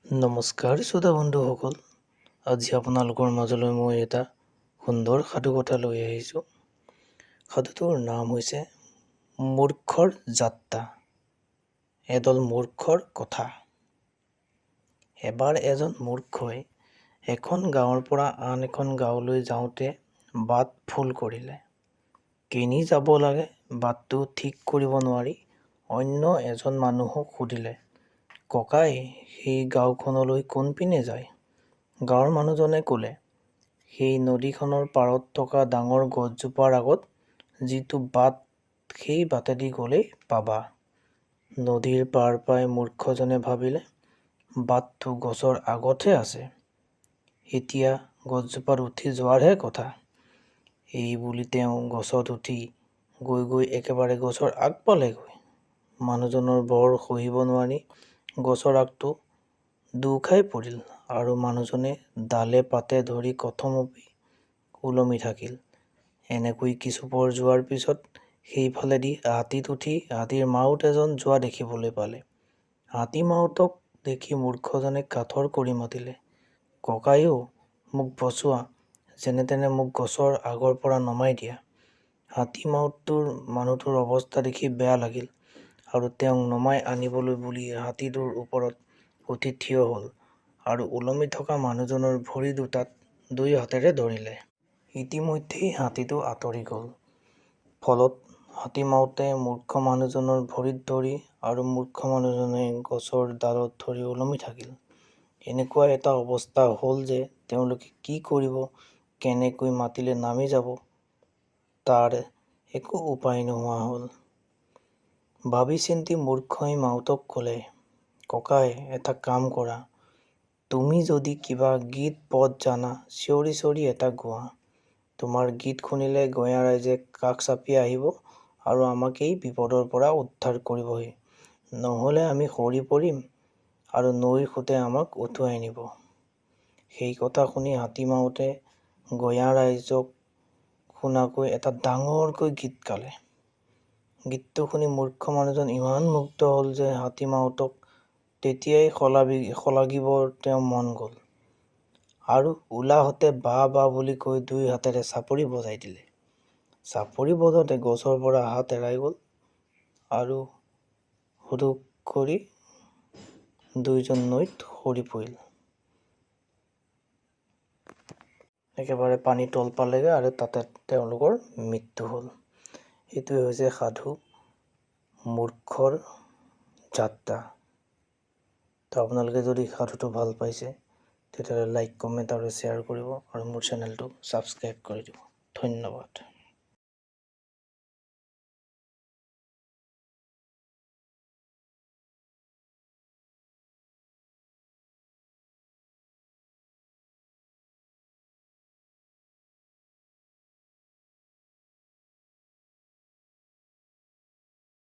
নমস্কাৰ শ্ৰোতা বন্ধুসকল, আজি আপোনালোকৰ মাজলৈ মই এটা সুন্দৰ সাধু কথা লৈ আহিছোঁ। সাধুটোৰ নাম হৈছে মূৰ্খৰ যাত্ৰা, এদল মূৰ্খৰ কথা। এবাৰ এজন মূৰ্খই এখন গাঁৱৰ পৰা আন এখন গাঁৱলৈ যাওঁতে বাট ভুল কৰিলে। কেনি যাব লাগে বাটটো ঠিক কৰিব নোৱাৰি অন্য এজন মানুহক সুধিলে, ককাই, সেই গাঁওখনলৈ কোনপিনে যায়? গাঁৱৰ মানুহজনে ক'লে, সেই নদীখনৰ পাৰত থকা ডাঙৰ গছজোপাৰ আগত যিটো বাট সেই বাটেদি গ'লেই পাবা। নদীৰ পাৰ পাই মূৰ্খজনে ভাবিলে, বাটটো গছৰ আগতহে আছে। এতিয়া গছজোপাত উঠি যোৱাৰহে কথা। এই বুলি তেওঁ গছত উঠি গৈ গৈ একেবাৰে গছৰ আগ পালেগৈ। মানুহজনৰ বৰ সহিব নোৱাৰি গছৰ আগটো দো খাই পৰিল আৰু মানুহজনে ডালে পাতে ধৰি কথমপি ওলমি থাকিল। এনেকৈ কিছুপৰ যোৱাৰ পিছত সেইফালেদি হাতীত উঠি হাতীৰ মাউত এজন যোৱা দেখিবলৈ পালে। হাতী মাউতক দেখি মূৰ্খজনে কাঠৰ কৰি মাতিলে, ককাইও, মোক বচোৱা, যেনে তেনে মোক গছৰ আগৰ পৰা নমাই দিয়া। হাতী মাউতটোৰ মানুহটোৰ অৱস্থা দেখি বেয়া লাগিল আৰু তেওঁক নমাই আনিবলৈ বুলি হাতীটোৰ ওপৰত উঠি থিয় হ'ল আৰু ওলমি থকা মানুহজনৰ ভৰি দুটাত দুই হাতেৰে ধৰিলে। ইতিমধ্যেই হাতীটো আঁতৰি গ'ল। ফলত হাতী মাউতে মূৰ্খ মানুহজনৰ ভৰিত ধৰি আৰু মূৰ্খ মানুহজনে গছৰ ডালত ধৰি ওলমি থাকিল। এনেকুৱা এটা অৱস্থা হ'ল যে তেওঁলোকে কি কৰিব, কেনেকৈ মাতিলে নামি যাব, তাৰ একো উপায় নোহোৱা হ'ল। ভাবি চিন্তি মূৰ্খই মাউতক ক'লে, ককাই, এটা কাম কৰা, তুমি যদি কিবা গীত পদ জানা চিঞৰি চিঞৰি এটা গোৱা। তোমাৰ গীত শুনিলে গঞা ৰাইজে কাষ চাপি আহিব আৰু আমাক এই বিপদৰ পৰা উদ্ধাৰ কৰিবহি। নহ'লে আমি সৰি পৰিম আৰু নৈৰ সোঁতে আমাক উটুৱাই নিব। সেই কথা শুনি হাতী মাউতে গঞা ৰাইজক শুনাকৈ এটা ডাঙৰকৈ গীত গালে। গীতটো শুনি মূৰ্খ মানুহজন ইমান মুগ্ধ হ'ল যে হাতী মাউতক তেতিয়াই শলাগিবৰ তেওঁৰ মন গ'ল আৰু উলাহতে বাহ বাহ বুলি কৈ দুই হাতেৰে চাপৰি বজাই দিলে। চাপৰি বজাওঁতে গছৰ পৰা হাত এৰাই গ'ল আৰু হুৰুক কৰি দুইজন নৈত সৰি পৰিল। একেবাৰে পানী তল পালেগৈ আৰু তাতে তেওঁলোকৰ মৃত্যু হ'ল। এইটোৱে হৈছে সাধু মূৰ্খৰ যাত্ৰা। তো আপোনালোকে যদি সাধুটো ভাল পাইছে তেতিয়াহ'লে লাইক, কমেণ্ট আৰু শ্বেয়াৰ কৰিব আৰু মোৰ চেনেলটো ছাবস্ক্ৰাইব কৰি দিব। ধন্যবাদ।